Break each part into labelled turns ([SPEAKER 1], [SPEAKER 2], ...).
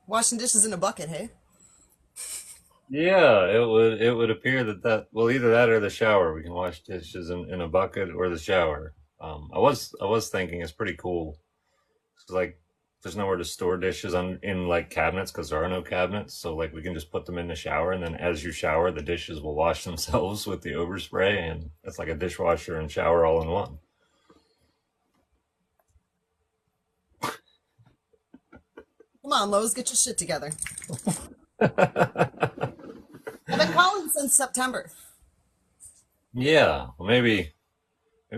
[SPEAKER 1] washing dishes in a bucket, hey?
[SPEAKER 2] Yeah, it would appear that well, either that or the shower. We can wash dishes in a bucket or the shower. I was thinking it's pretty cool. 'Cause, like, there's nowhere to store dishes in like cabinets because there are no cabinets. So like we can just put them in the shower, and then as you shower, the dishes will wash themselves with the overspray, and it's like a dishwasher and shower all in one.
[SPEAKER 1] Come on, Lowe's, get your shit together. I've been calling since September.
[SPEAKER 2] Yeah, well, maybe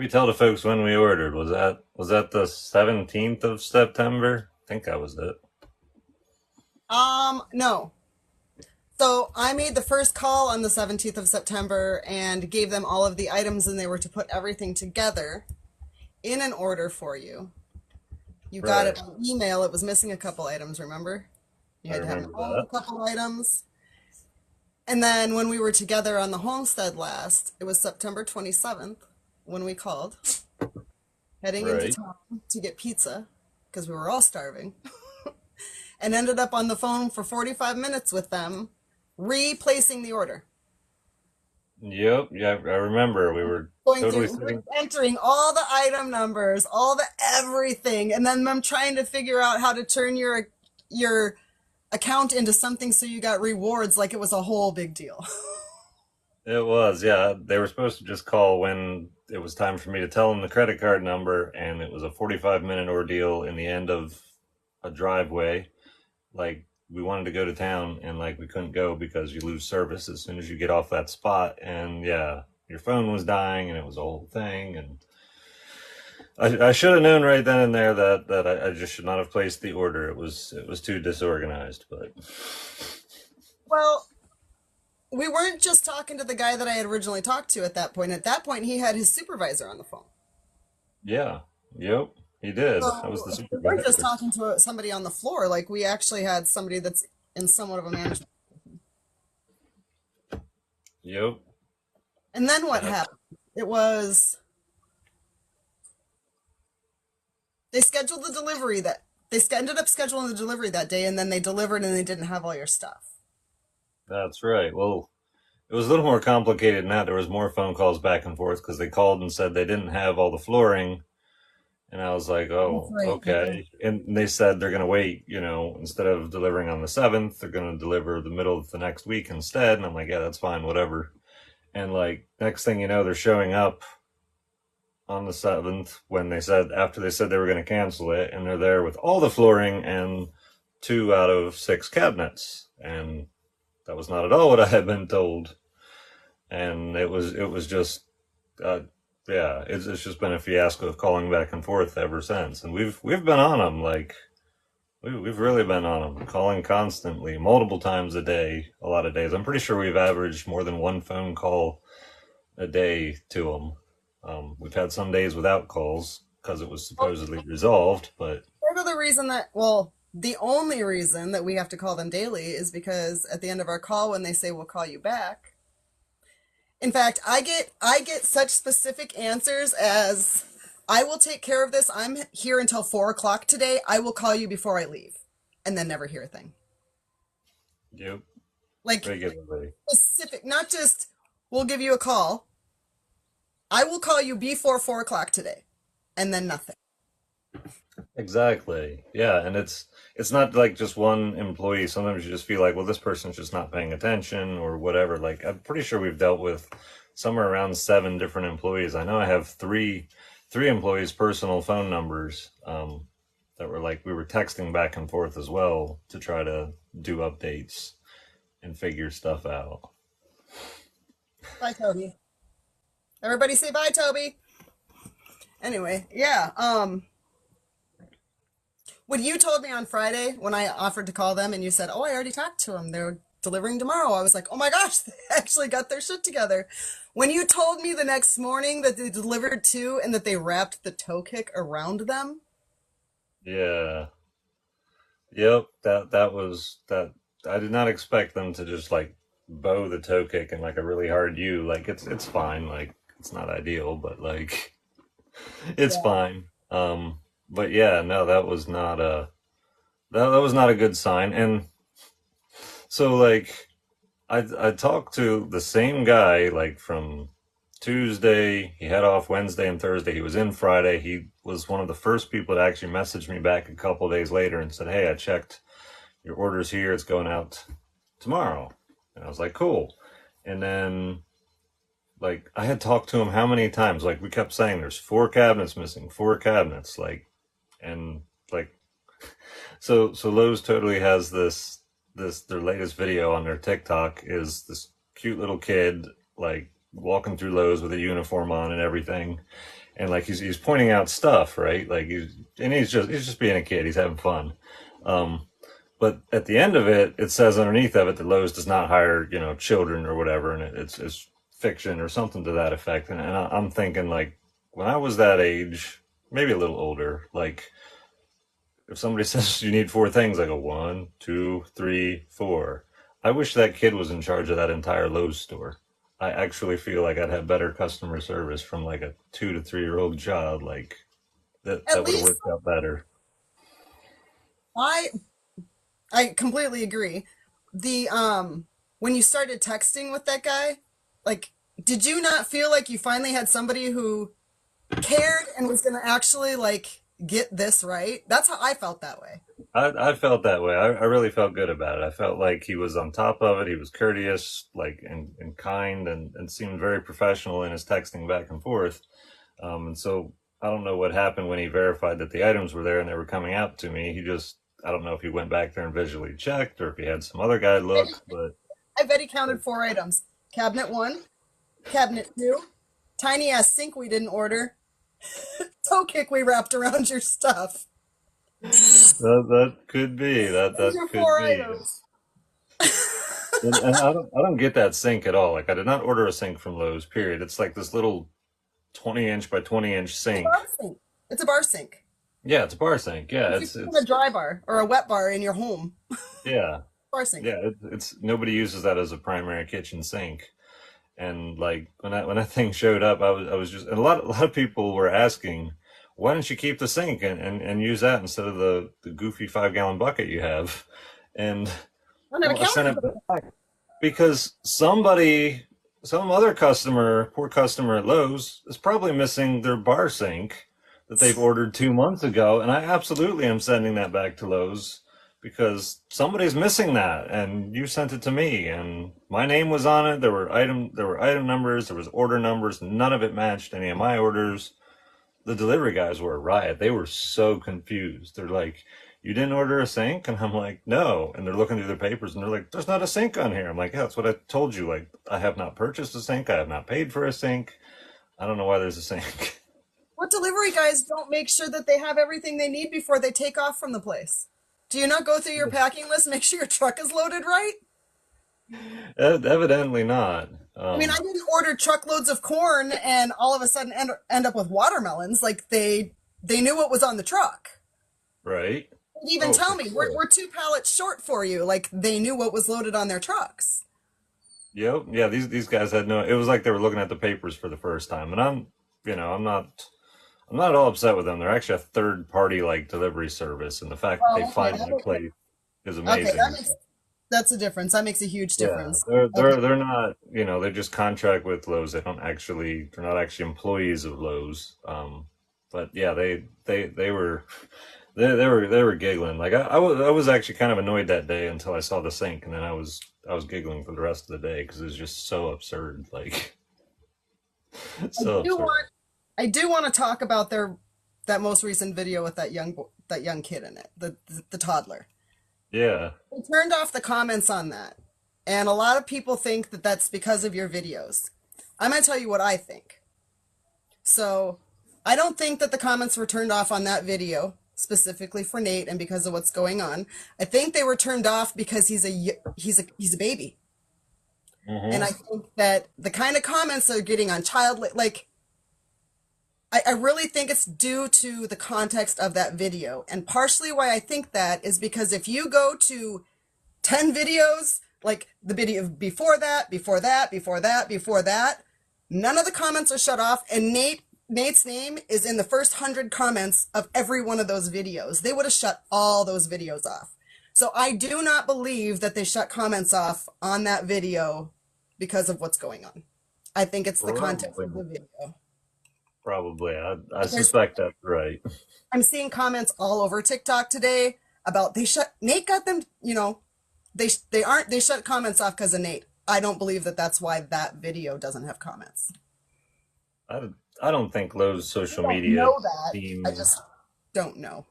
[SPEAKER 2] tell the folks when we ordered. Was that the 17th of September? I think that was it.
[SPEAKER 1] No. So I made the first call on the 17th of September and gave them all of the items, and they were to put everything together in an order for you. You got
[SPEAKER 2] Right.
[SPEAKER 1] it on email. It was missing a couple items, remember? You
[SPEAKER 2] I
[SPEAKER 1] had to have
[SPEAKER 2] remember
[SPEAKER 1] all the
[SPEAKER 2] that.
[SPEAKER 1] couple items. And then when we were together on the homestead last, it was September 27th when we called, heading into
[SPEAKER 2] Right.
[SPEAKER 1] town to get pizza because we were all starving, and ended up on the phone for 45 minutes with them, replacing the order.
[SPEAKER 2] Yep. Yeah, I remember. We were
[SPEAKER 1] Going
[SPEAKER 2] totally
[SPEAKER 1] through,
[SPEAKER 2] sitting.
[SPEAKER 1] entering all the item numbers, all the everything, and then them trying to figure out how to turn your account into something so you got rewards like it was a whole big deal.
[SPEAKER 2] It was, yeah. They were supposed to just call when it was time for me to tell them the credit card number, and it was a 45-minute ordeal in the end of a driveway. Like, we wanted to go to town, and like we couldn't go because you lose service as soon as you get off that spot. And yeah, your phone was dying, and it was a whole thing. And I should have known right then and there that I just should not have placed the order. It was too disorganized, but
[SPEAKER 1] Well, we weren't just talking to the guy that I had originally talked to at that point. At that point, he had his supervisor on the phone.
[SPEAKER 2] yeah, yep, he did. I was
[SPEAKER 1] So
[SPEAKER 2] the
[SPEAKER 1] we weren't just
[SPEAKER 2] supervisor.
[SPEAKER 1] talking to somebody on the floor. Like we actually had somebody that's in somewhat of a management.
[SPEAKER 2] Yep.
[SPEAKER 1] And then what
[SPEAKER 2] Yeah,
[SPEAKER 1] happened? It was they scheduled the delivery that ended up scheduling the delivery that day, and then they delivered and they didn't have all your stuff.
[SPEAKER 2] that's right. Well, it was a little more complicated than that. There was more phone calls back and forth because they called and said they didn't have all the flooring, and I was like,
[SPEAKER 1] That's
[SPEAKER 2] "Oh,
[SPEAKER 1] right. They did.
[SPEAKER 2] okay." And they said they're going to wait. Instead of delivering on the 7th, they're going to deliver the middle of the next week instead. And I'm like, "Yeah, that's fine, whatever." And like next thing you know, they're showing up on the 7th when they said after they said they were going to cancel it, and they're there with all the flooring and two out of six cabinets, and that was not at all what I had been told. And it was just uh, yeah, it's just been a fiasco of calling back and forth ever since, and we've been on them like we've really been on them, calling constantly, multiple times a day, a lot of days. I'm pretty sure we've averaged more than one phone call a day to them. We've had some days without calls because it was
[SPEAKER 1] Well,
[SPEAKER 2] supposedly resolved, but
[SPEAKER 1] part of the reason that, well, the only reason that we have to call them daily is because at the end of our call, when they say we'll call you back, in fact, I get such specific answers as I will take care of this. I'm here until 4 o'clock today. I will call you before I leave, and then never hear a thing.
[SPEAKER 2] yep,
[SPEAKER 1] Like
[SPEAKER 2] regularly.
[SPEAKER 1] specific, not just we'll give you a call. I will call you before 4 o'clock today, and then nothing.
[SPEAKER 2] Exactly. Yeah, and it's not like just one employee. Sometimes you just feel like, well, this person's just not paying attention or whatever. Like I'm pretty sure we've dealt with somewhere around seven different employees. I know I have three employees' personal phone numbers that were like we were texting back and forth as well to try to do updates and figure stuff out.
[SPEAKER 1] Bye, Toby. Everybody say bye, Toby. Anyway, yeah. When you told me on Friday when I offered to call them and you said, "Oh, I already talked to them. They're delivering tomorrow." I was like, "Oh my gosh, they actually got their shit together." When you told me the next morning that they delivered two and that they wrapped the toe kick around them,
[SPEAKER 2] Yeah. Yep. That was that. I did not expect them to just like bow the toe kick in like a really hard U. Like it's fine. Like it's not ideal, but like it's
[SPEAKER 1] yeah.
[SPEAKER 2] fine. But yeah, no, that was not. that was not a good sign. And so like I talked to the same guy like from Tuesday. He had off Wednesday and Thursday. He was in Friday. He was one of the first people that actually messaged me back a couple of days later and said, "Hey, I checked your order's here. It's going out tomorrow." And I was like, "Cool." And then like I had talked to him how many times? Like we kept saying there's four cabinets missing, four cabinets, like and like so Lowe's totally has this their latest video on their TikTok is this cute little kid like walking through Lowe's with a uniform on and everything. And like he's pointing out stuff, right? Like he's just being a kid, he's having fun. Um but at the end of it, it says underneath of it that Lowe's does not hire, children or whatever, and it's fiction or something to that effect. And I'm thinking like when I was that age, maybe a little older, like if somebody says you need four things, I go one, two, three, four. I wish that kid was in charge of that entire Lowe's store. I actually feel like I'd have better customer service from like a 2 to 3 year old child. Like
[SPEAKER 1] At
[SPEAKER 2] that would have
[SPEAKER 1] least
[SPEAKER 2] worked out better.
[SPEAKER 1] I I completely agree. The when you started texting with that guy, like did you not feel like you finally had somebody who cared and was going to actually like get this right? That's how I felt that way.
[SPEAKER 2] I felt that way. I really felt good about it. I felt like he was on top of it. He was courteous, like and kind, and seemed very professional in his texting back and forth. And so I don't know what happened when he verified that the items were there and they were coming out to me. I don't know if he went back there and visually checked or if he had some other guy look, but
[SPEAKER 1] I bet he counted four items. Cabinet one, cabinet two, tiny ass sink we didn't order, toe kick we wrapped around your stuff.
[SPEAKER 2] that could be
[SPEAKER 1] Those
[SPEAKER 2] that
[SPEAKER 1] are
[SPEAKER 2] could
[SPEAKER 1] four
[SPEAKER 2] be.
[SPEAKER 1] items.
[SPEAKER 2] And I don't get that sink at all. Like I did not order a sink from Lowe's. Period. It's like this little 20 inch by 20 inch
[SPEAKER 1] It's a
[SPEAKER 2] sink.
[SPEAKER 1] bar sink. It's a bar sink.
[SPEAKER 2] Yeah, it's a bar sink. Yeah,
[SPEAKER 1] If you put a
[SPEAKER 2] it's
[SPEAKER 1] dry bar or a wet bar in your home,
[SPEAKER 2] yeah.
[SPEAKER 1] bar sink.
[SPEAKER 2] Yeah, it's nobody uses that as a primary kitchen sink. And like when that thing showed up, I was just and a lot of people were asking, why don't you keep the sink and use that instead of the goofy 5 gallon bucket you have? And
[SPEAKER 1] I don't have a
[SPEAKER 2] well, I sent
[SPEAKER 1] counter
[SPEAKER 2] it
[SPEAKER 1] for that.
[SPEAKER 2] back because some other customer, poor customer at Lowe's, is probably missing their bar sink that they've ordered 2 months ago, and I absolutely am sending that back to Lowe's because somebody's missing that, and you sent it to me, and my name was on it. There were item numbers, there was order numbers. None of it matched any of my orders. The delivery guys were a riot. They were so confused. They're like, "You didn't order a sink?" And I'm like, "No." And they're looking through their papers and they're like, "There's not a sink on here." I'm like, "Yeah, that's what I told you. Like, I have not purchased a sink. I have not paid for a sink. I don't know why there's a sink."
[SPEAKER 1] What delivery guys don't make sure that they have everything they need before they take off from the place? Do you not go through your packing list, make sure your truck is loaded right?
[SPEAKER 2] Evidently not.
[SPEAKER 1] I mean, I didn't order truckloads of corn and all of a sudden end up with watermelons. Like they knew what was on the truck.
[SPEAKER 2] Right?
[SPEAKER 1] They'd even
[SPEAKER 2] Oh,
[SPEAKER 1] tell
[SPEAKER 2] for
[SPEAKER 1] me,
[SPEAKER 2] sure.
[SPEAKER 1] we're two pallets short for you. Like they knew what was loaded on their trucks.
[SPEAKER 2] Yep. Yeah, these guys had no, it was like they were looking at the papers for the first time. And I'm not at all upset with them. They're actually a third party like delivery service, and the fact that they
[SPEAKER 1] Oh, okay.
[SPEAKER 2] find my place is
[SPEAKER 1] Okay, that
[SPEAKER 2] amazing.
[SPEAKER 1] makes that's a difference. That makes a huge
[SPEAKER 2] Yeah,
[SPEAKER 1] difference.
[SPEAKER 2] they're
[SPEAKER 1] Okay.
[SPEAKER 2] they're they're not, they just contract with Lowe's. They're not actually employees of Lowe's. But yeah, they were they were giggling. Like I was actually kind of annoyed that day until I saw the sink, and then I was giggling for the rest of the day because it was just so absurd. Like
[SPEAKER 1] I
[SPEAKER 2] so
[SPEAKER 1] do
[SPEAKER 2] absurd.
[SPEAKER 1] want I do want to talk about that most recent video with that young kid in it, the toddler.
[SPEAKER 2] Yeah.
[SPEAKER 1] They turned off the comments on that, and a lot of people think that that's because of your videos. I'm gonna tell you what I think. So, I don't think that the comments were turned off on that video specifically for Nate and because of what's going on. I think they were turned off because he's a baby, and I
[SPEAKER 2] Hmm.
[SPEAKER 1] think that the kind of comments they're getting on child like I really think it's due to the context of that video. And partially why I think that is because if you go to 10 videos, like the video before that, before that, before that, before that, none of the comments are shut off. And Nate Nate's name is in the first 100 comments of every one of those videos. They would have shut all those videos off. So I do not believe that they shut comments off on that video because of what's going on. I think it's the content
[SPEAKER 2] Probably,
[SPEAKER 1] of the video.
[SPEAKER 2] probably. I
[SPEAKER 1] There's,
[SPEAKER 2] suspect that's right.
[SPEAKER 1] I'm seeing comments all over TikTok today about Nate got them, they shut comments off because of Nate. I don't believe that that's why that video doesn't have comments.
[SPEAKER 2] I, I don't think Lowe's
[SPEAKER 1] I
[SPEAKER 2] social
[SPEAKER 1] don't
[SPEAKER 2] media
[SPEAKER 1] know that. I
[SPEAKER 2] team.
[SPEAKER 1] just don't know.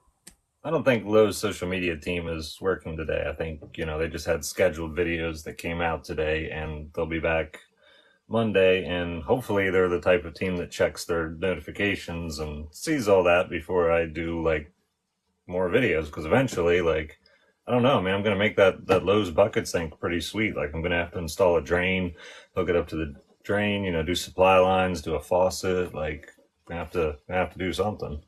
[SPEAKER 2] I don't think Lowe's social media team is working today. I think, they just had scheduled videos that came out today and they'll be back Monday. And hopefully they're the type of team that checks their notifications and sees all that before I do like more videos. Because eventually, like, I don't know, man, I'm going to make that Lowe's bucket sink pretty sweet. Like, I'm going to have to install a drain, hook it up to the drain, do supply lines, do a faucet. Like, I have to do something.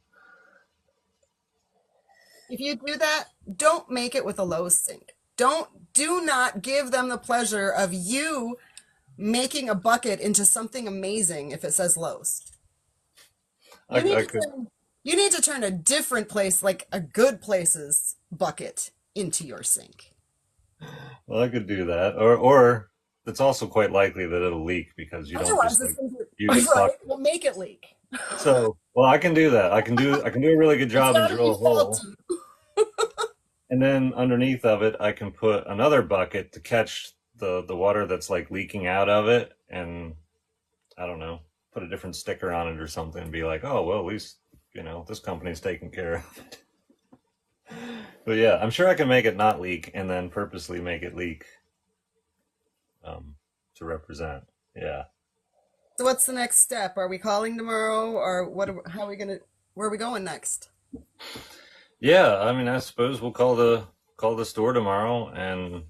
[SPEAKER 1] If you do that, don't make it with a Lowe's sink. Do not give them the pleasure of you making a bucket into something amazing if it says Lowe's. You need
[SPEAKER 2] I
[SPEAKER 1] to
[SPEAKER 2] could.
[SPEAKER 1] you need to turn a different place, like a good place's bucket, into your sink.
[SPEAKER 2] Well, I could do that, or it's also quite likely that it'll leak because you don't
[SPEAKER 1] Otherwise,
[SPEAKER 2] just
[SPEAKER 1] it's
[SPEAKER 2] like
[SPEAKER 1] going to
[SPEAKER 2] use
[SPEAKER 1] right.
[SPEAKER 2] stock.
[SPEAKER 1] We'll make it leak.
[SPEAKER 2] So, well, I can do that. I can do a really good
[SPEAKER 1] It's
[SPEAKER 2] job and
[SPEAKER 1] got to be
[SPEAKER 2] drill a hole,
[SPEAKER 1] faulty.
[SPEAKER 2] and then underneath of it, I can put another bucket to catch the water that's like leaking out of it, and I don't know, put a different sticker on it or something, and be like, oh well, at least this company's taking care of it. But yeah, I'm sure I can make it not leak, and then purposely make it leak to represent. Yeah.
[SPEAKER 1] So what's the next step? Are we calling tomorrow, or how are we gonna? Where are we going next?
[SPEAKER 2] Yeah, I mean, I suppose we'll call the store tomorrow, and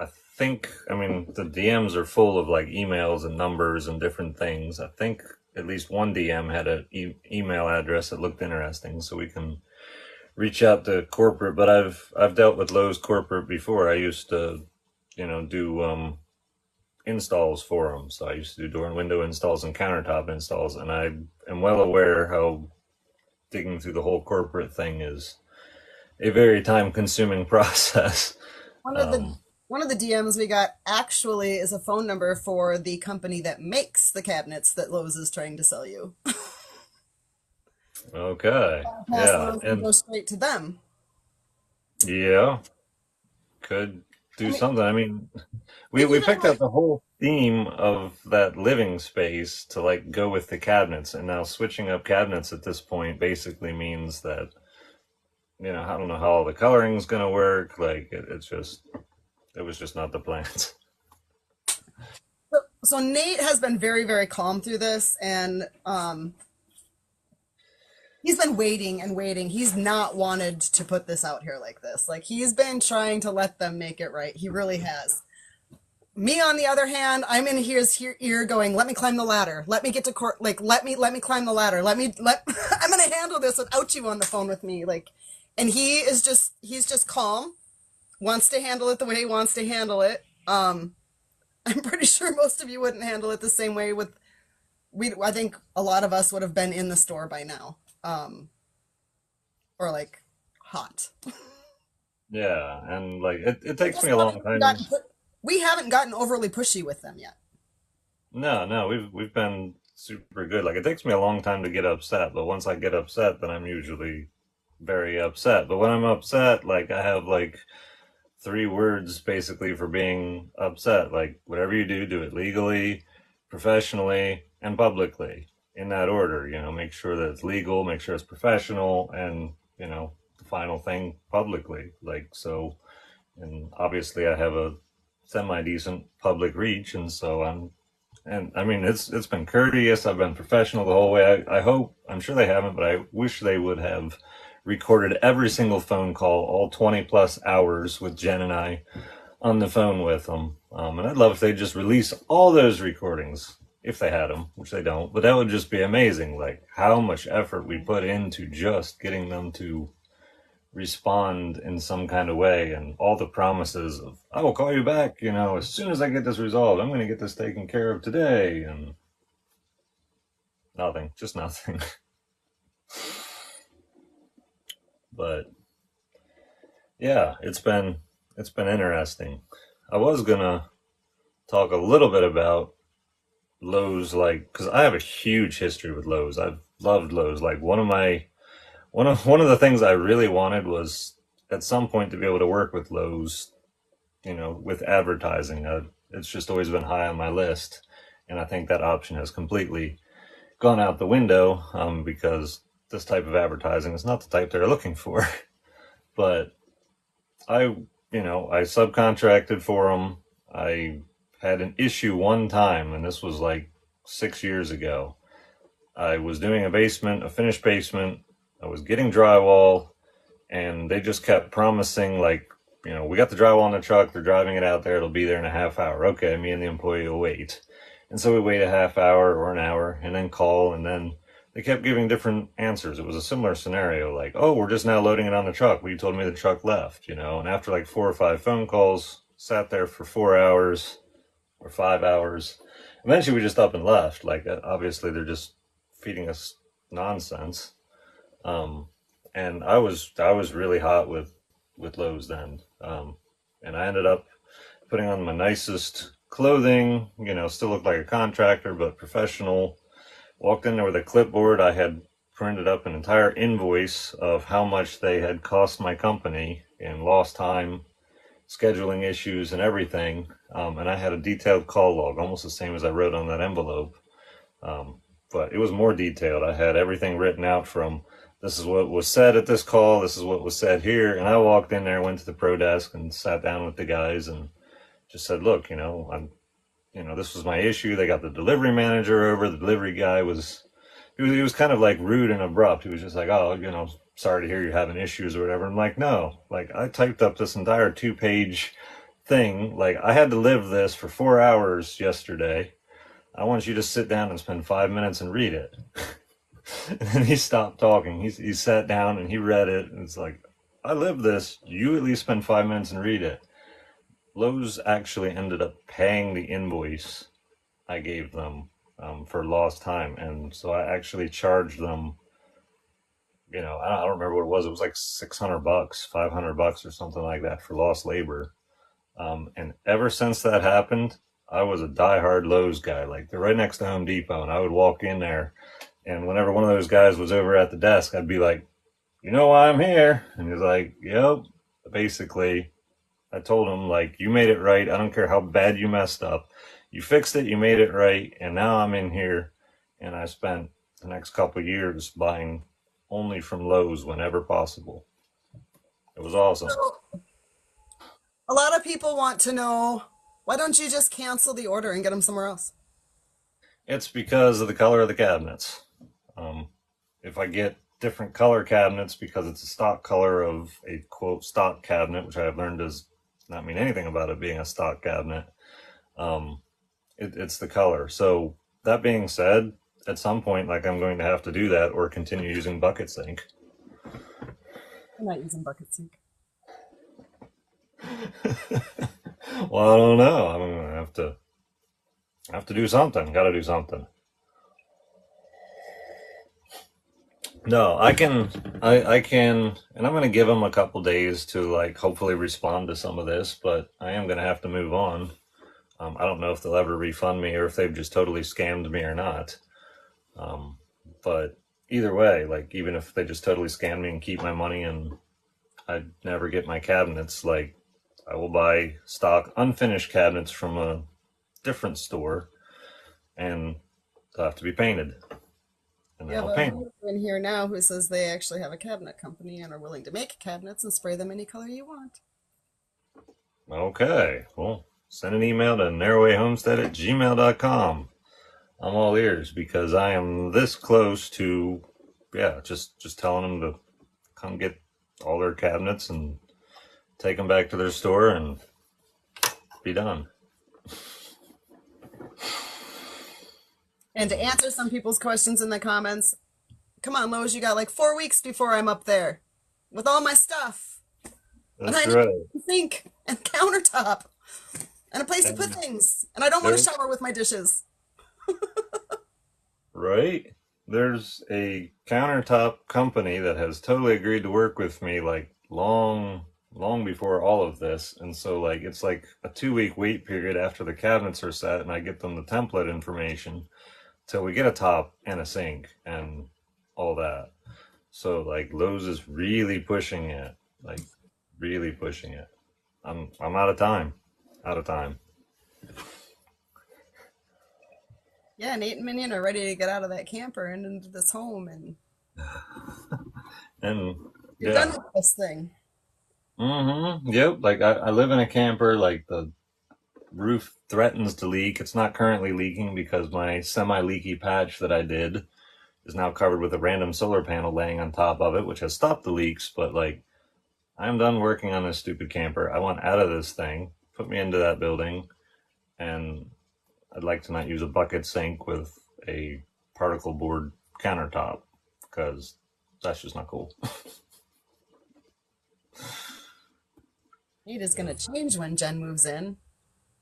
[SPEAKER 2] I think, I mean, the DMs are full of like emails and numbers and different things. I think at least one DM had an email address that looked interesting, so we can reach out to corporate. But I've dealt with Lowe's corporate before. I used to, do installs for them. So I used to do door and window installs and countertop installs, and I am well aware how digging through the whole corporate thing is a very time consuming process.
[SPEAKER 1] One of the
[SPEAKER 2] Um,
[SPEAKER 1] one of the DMs we got actually is a phone number for the company that makes the cabinets that Lowe's is trying to sell you.
[SPEAKER 2] okay.
[SPEAKER 1] Pass
[SPEAKER 2] Yeah.
[SPEAKER 1] those and
[SPEAKER 2] And
[SPEAKER 1] go straight to them.
[SPEAKER 2] yeah, could
[SPEAKER 1] I
[SPEAKER 2] do
[SPEAKER 1] mean,
[SPEAKER 2] something. I mean, we,
[SPEAKER 1] and
[SPEAKER 2] we
[SPEAKER 1] even
[SPEAKER 2] picked
[SPEAKER 1] like
[SPEAKER 2] out the whole theme of that living space to like go with the cabinets. And now switching up cabinets at this point basically means that, I don't know how all the coloring's going to work. Like it was just not the plans.
[SPEAKER 1] so Nate has been very, very calm through this, and he's been waiting and waiting. He's not wanted to put this out here like this. Like he's been trying to let them make it right. He really has. Me, on the other hand, I'm in his ear going, let me climb the ladder. Let me get to court. Like, let me climb the ladder. I'm going to handle this without you on the phone with me. Like, and he's just calm, wants to handle it the way he wants to handle it. I'm pretty sure most of you wouldn't handle it the same way I think a lot of us would have been in the store by now. Or like hot.
[SPEAKER 2] Yeah. And like it
[SPEAKER 1] We
[SPEAKER 2] takes
[SPEAKER 1] just
[SPEAKER 2] me a long time.
[SPEAKER 1] we haven't gotten overly pushy with them yet.
[SPEAKER 2] No, no, we've been super good. Like it takes me a long time to get upset, but once I get upset, then I'm usually very upset. But when I'm upset, like I have like three words basically for being upset. Like whatever you do, do it legally, professionally, and publicly in that order. Make sure that it's legal, make sure it's professional, and the final thing publicly. Like so, and obviously I have a semi decent public reach, and so and I mean it's been courteous. I've been professional the whole way. I hope, I'm sure they haven't, but I wish they would have recorded every single phone call, all 20 plus hours with Jen and I on the phone with them. And I'd love if they just release all those recordings if they had them, which they don't. But that would just be amazing. Like how much effort we put into just getting them to respond in some kind of way, and all the promises of I will call you back, as soon as I get this resolved. I'm going to get this taken care of today, and Nothing, just nothing. But yeah, it's been interesting. I was gonna talk a little bit about Lowe's, like, because I have a huge history with Lowe's. I've loved Lowe's. Like one of the things I really wanted was at some point to be able to work with Lowe's, with advertising. It's just always been high on my list, and I think that option has completely gone out the window, because this type of advertising is not the type they're looking for. But I, I subcontracted for them. I had an issue one time, and this was like 6 years ago. I was doing a finished basement. I was getting drywall, and they just kept promising, like, we got the drywall in the truck. They're driving it out there. It'll be there in a half hour. Okay, me and the employee will wait. And so we wait a half hour or an hour and then call, and then they kept giving different answers. It was a similar scenario, like, oh, we're just now loading it on the truck. Well, you told me the truck left, and after like 4 or 5 phone calls, sat there for 4 hours or 5 hours. Eventually we just up and left. Like, obviously they're just feeding us nonsense. Um, and I was really hot with Lowe's then. And I ended up putting on my nicest clothing, still looked like a contractor, but professional. Walked in there with a clipboard. I had printed up an entire invoice of how much they had cost my company in lost time, scheduling issues, and everything. And I had a detailed call log, almost the same as I wrote on that envelope. Um, but it was more detailed. I had everything written out from this is what was said at this call, this is what was said here. And I walked in there, went to the pro desk, and sat down with the guys and just said, look, this was my issue. They got the delivery manager over. The delivery guy he was kind of like rude and abrupt. He was just like, oh, sorry to hear you're having issues or whatever. I'm like, no, like I typed up this entire 2-page thing. Like I had to live this for 4 hours yesterday. I want you to sit down and spend 5 minutes and read it. And then he stopped talking. He sat down and he read it. And it's like, I lived this. You at least spend 5 minutes and read it. Lowe's actually ended up paying the invoice I gave them, for lost time. And so I actually charged them, I don't remember what it was. It was like $600, $500 or something like that for lost labor. And ever since that happened, I was a diehard Lowe's guy. Like they're right next to Home Depot, and I would walk in there, and whenever one of those guys was over at the desk, I'd be like, "You know why I'm here?" And he's like, "Yep." Basically, I told him, like, you made it right. I don't care how bad you messed up. You fixed it, you made it right, and now I'm in here. And I spent the next couple of years buying only from Lowe's whenever possible. It was awesome.
[SPEAKER 1] So, a lot of people want to know, why don't you just cancel the order and get them somewhere else?
[SPEAKER 2] It's because of the color of the cabinets. Um, if I get different color cabinets because it's a stock color of a quote stock cabinet, which I have learned does not mean anything about it being a stock cabinet, um, it's the color. So that being said, at some point, like I'm going to have to do that or continue using bucket sink.
[SPEAKER 1] I'm not using bucket sink.
[SPEAKER 2] Well, I don't know. I'm gonna have to do something. Got to do something. No, I can, and I'm gonna give them a couple days to like hopefully respond to some of this, but I am gonna have to move on. I don't know if they'll ever refund me or if they've just totally scammed me or not. Um, but either way, like even if they just totally scam me and keep my money and I never get my cabinets, like I will buy stock unfinished cabinets from a different store and they'll have to be painted. And
[SPEAKER 1] We
[SPEAKER 2] then
[SPEAKER 1] have
[SPEAKER 2] I'll
[SPEAKER 1] a
[SPEAKER 2] paint them.
[SPEAKER 1] homeowner in here now who says they actually have a cabinet company and are willing to make cabinets and spray them any color you want.
[SPEAKER 2] Okay. Well, send an email to narrowwayhomestead@gmail.com. I'm all ears because I am this close to, yeah, just telling them to come get all their cabinets and take them back to their store and be done.
[SPEAKER 1] And to answer some people's questions in the comments, come on, Lowe's, you got like 4 weeks before I'm up there with all my stuff. And I
[SPEAKER 2] That's
[SPEAKER 1] need
[SPEAKER 2] right.
[SPEAKER 1] a sink and countertop and a place to put
[SPEAKER 2] And
[SPEAKER 1] things. And I don't want to
[SPEAKER 2] there,
[SPEAKER 1] shower with my dishes.
[SPEAKER 2] right? there's a countertop company that has totally agreed to work with me like long before all of this. And so like it's like a 2 week wait period after the cabinets are set and I get them the template information till we get a top and a sink and all that. So like Lowe's is really pushing it. Like really pushing it. I'm out of time. Out of time.
[SPEAKER 1] Yeah, Nate and Minion are ready to get out of that camper and into this home, and
[SPEAKER 2] And
[SPEAKER 1] you're done
[SPEAKER 2] yeah.
[SPEAKER 1] with this thing.
[SPEAKER 2] Yep. Like I live in a camper, like the roof threatens to leak. It's not currently leaking because my semi-leaky patch that I did is now covered with a random solar panel laying on top of it, which has stopped the leaks. But like, I'm done working on this stupid camper. I want out of this thing. Put me into that building, and I'd like to not use a bucket sink with a particle board countertop because that's just not cool.
[SPEAKER 1] Nate is gonna change when Jen moves in.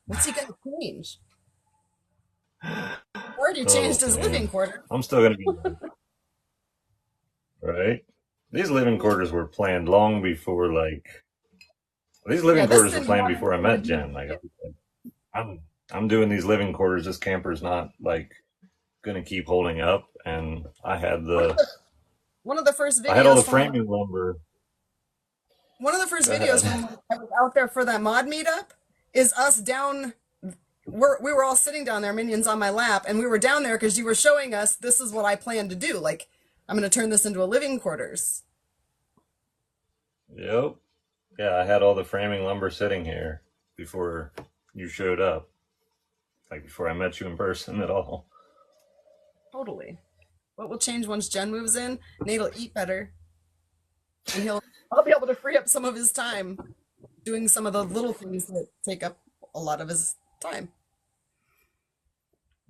[SPEAKER 1] What's he gonna change? Already changed
[SPEAKER 2] Oh
[SPEAKER 1] his living
[SPEAKER 2] man,
[SPEAKER 1] quarter.
[SPEAKER 2] I'm still gonna be right. These living quarters were planned long before like these
[SPEAKER 1] Yeah,
[SPEAKER 2] living
[SPEAKER 1] this
[SPEAKER 2] quarters were
[SPEAKER 1] thing
[SPEAKER 2] planned
[SPEAKER 1] wanted
[SPEAKER 2] before I
[SPEAKER 1] to
[SPEAKER 2] met
[SPEAKER 1] be.
[SPEAKER 2] Jen. Like I'm doing these living quarters. This camper's not like gonna keep holding up, and
[SPEAKER 1] One of the one of the first
[SPEAKER 2] I had all
[SPEAKER 1] videos
[SPEAKER 2] the
[SPEAKER 1] from
[SPEAKER 2] framing lumber.
[SPEAKER 1] one of the first
[SPEAKER 2] Go
[SPEAKER 1] videos
[SPEAKER 2] ahead.
[SPEAKER 1] from when I was out there for that mod meetup is us down. We were all sitting down there, Minions on my lap, and we were down there because you were showing us this is what I plan to do. Like, I'm going to turn this into a living quarters.
[SPEAKER 2] Yep. Yeah, I had all the framing lumber sitting here before you showed up. Like before I met you in person at all.
[SPEAKER 1] Totally. What will change once Jen moves in? Nate'll eat better, and I'll be able to free up some of his time doing some of the little things that take up a lot of his time.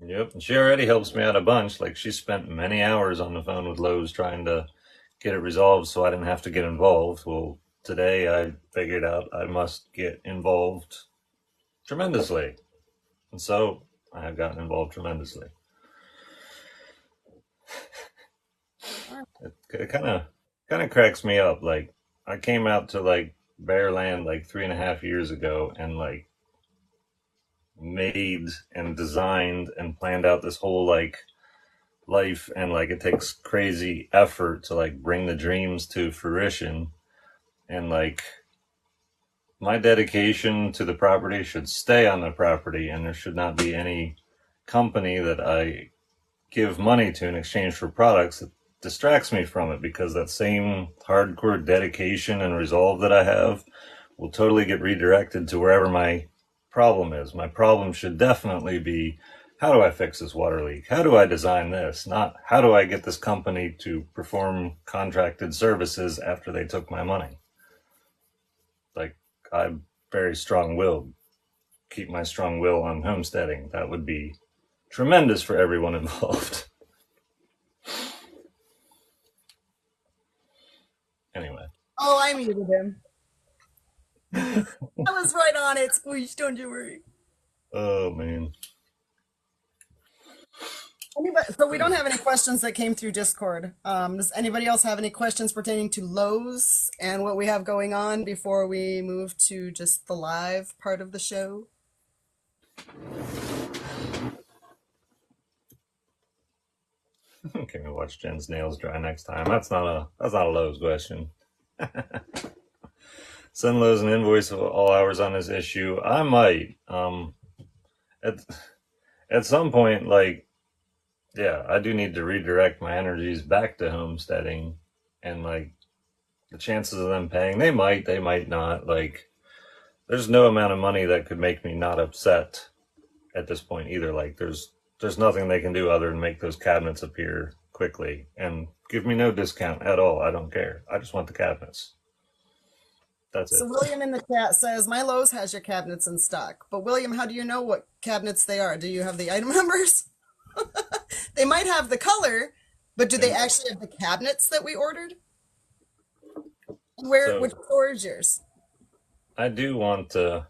[SPEAKER 2] Yep. And she already helps me out a bunch. Like she spent many hours on the phone with Lowe's trying to get it resolved so I didn't have to get involved. Well, today I figured out I must get involved tremendously. And so I have gotten involved tremendously. It kind of cracks me up. Like I came out to like Bear Land like 3.5 years ago and like made and designed and planned out this whole like life, and like it takes crazy effort to like bring the dreams to fruition, and like my dedication to the property should stay on the property, and there should not be any company that I give money to in exchange for products that distracts me from it, because that same hardcore dedication and resolve that I have will totally get redirected to wherever my problem is. My problem should definitely be, how do I fix this water leak? How do I design this? Not how do I get this company to perform contracted services after they took my money. Like, I'm very strong willed. Keep my strong will on homesteading. That would be tremendous for everyone involved. Anyway.
[SPEAKER 1] Oh, I muted him. I was right on it, Squeeze. Don't you worry.
[SPEAKER 2] Oh man.
[SPEAKER 1] So we don't have any questions that came through Discord. Does anybody else have any questions pertaining to Lowe's and what we have going on before we move to just the live part of the show?
[SPEAKER 2] Can we watch Jen's nails dry next time? That's not a Lowe's question. Send Lowe's an invoice of all hours on this issue. I might. At at some point, like, yeah, I do need to redirect my energies back to homesteading, and like the chances of them paying, they might not. Like, there's no amount of money that could make me not upset at this point either. Like, there's nothing they can do other than make those cabinets appear quickly and give me no discount at all. I don't care. I just want the cabinets. That's
[SPEAKER 1] So
[SPEAKER 2] it.
[SPEAKER 1] William in the chat says, my Lowe's has your cabinets in stock. But William, how do you know what cabinets they are? Do you have the item numbers? They might have the color, but do they actually have the cabinets that we ordered? Which
[SPEAKER 2] So
[SPEAKER 1] store is yours?
[SPEAKER 2] I do want to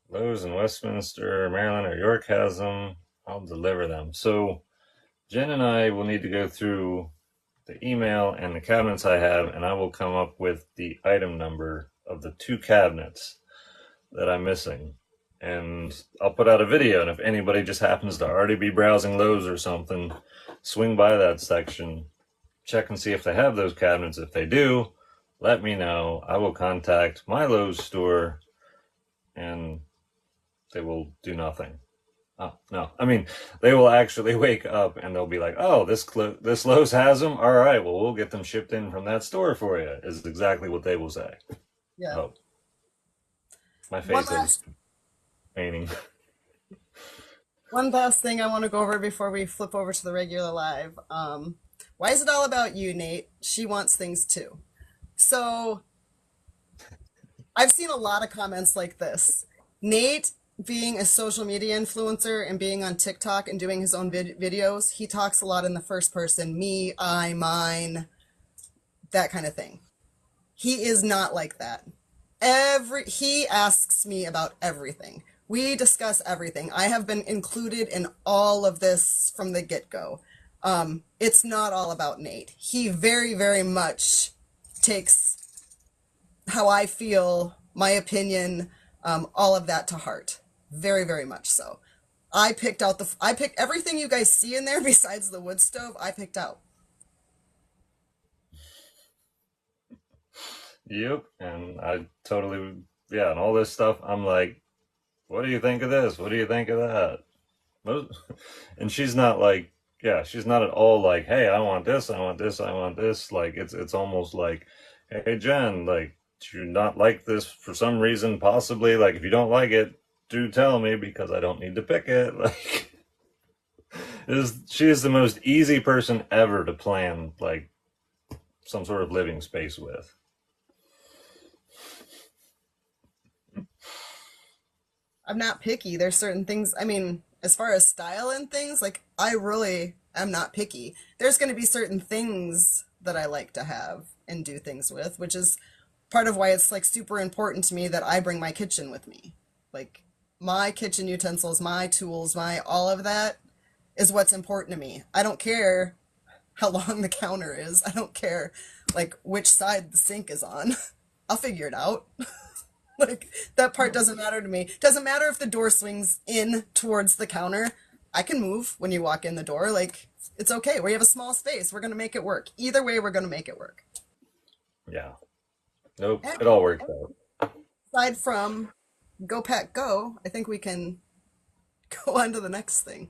[SPEAKER 2] Lowe's in Westminster, Maryland, or York has them. I'll deliver them. So Jen and I will need to go through the email and the cabinets I have, and I will come up with the item number of the two cabinets that I'm missing. And I'll put out a video, and if anybody just happens to already be browsing Lowe's or something, swing by that section, check and see if they have those cabinets. If they do, let me know. I will contact my Lowe's store, and they will do nothing. Oh, no. I mean, they will actually wake up and they'll be like, "Oh, this Lowe's has them. All right, well, we'll get them shipped in from that store for you." Is exactly what they will say.
[SPEAKER 1] Yeah.
[SPEAKER 2] Oh, my
[SPEAKER 1] One
[SPEAKER 2] face is
[SPEAKER 1] last
[SPEAKER 2] painting.
[SPEAKER 1] one last thing I want to go over before we flip over to the regular live. Why is it all about you, Nate? She wants things too. So I've seen a lot of comments like this. Nate, being a social media influencer and being on TikTok and doing his own videos, he talks a lot in the first person, me, I, mine, that kind of thing. He is not like that. He asks me about everything. We discuss everything. I have been included in all of this from the get-go. It's not all about Nate. He very, very much takes how I feel, my opinion, all of that to heart. Very, very much so. I picked everything you guys see in there besides the wood stove, I picked out.
[SPEAKER 2] Yep, and I totally, yeah, and all this stuff. I'm like, what do you think of this? What do you think of that? And she's not like, yeah, she's not at all like, hey, I want this, I want this, I want this. Like, it's almost like, hey, Jen, like, do you not like this for some reason? Possibly, like, if you don't like it, do tell me because I don't need to pick it. Like, she is the most easy person ever to plan, like, some sort of living space with.
[SPEAKER 1] I'm not picky. There's certain things, I mean, as far as style and things, like, I really am not picky. There's going to be certain things that I like to have and do things with, which is part of why it's like super important to me that I bring my kitchen with me. Like, my kitchen utensils, my tools, my all of that is what's important to me. I don't care how long the counter is. I don't care like which side the sink is on. I'll figure it out. Like, that part doesn't matter to me. Doesn't matter if the door swings in towards the counter. I can move when you walk in the door. Like, it's okay. We have a small space. We're going to make it work. Either way, we're going to make it work.
[SPEAKER 2] Yeah. Nope.
[SPEAKER 1] And
[SPEAKER 2] It all works out.
[SPEAKER 1] aside from Go Pack Go, I think we can go on to the next thing.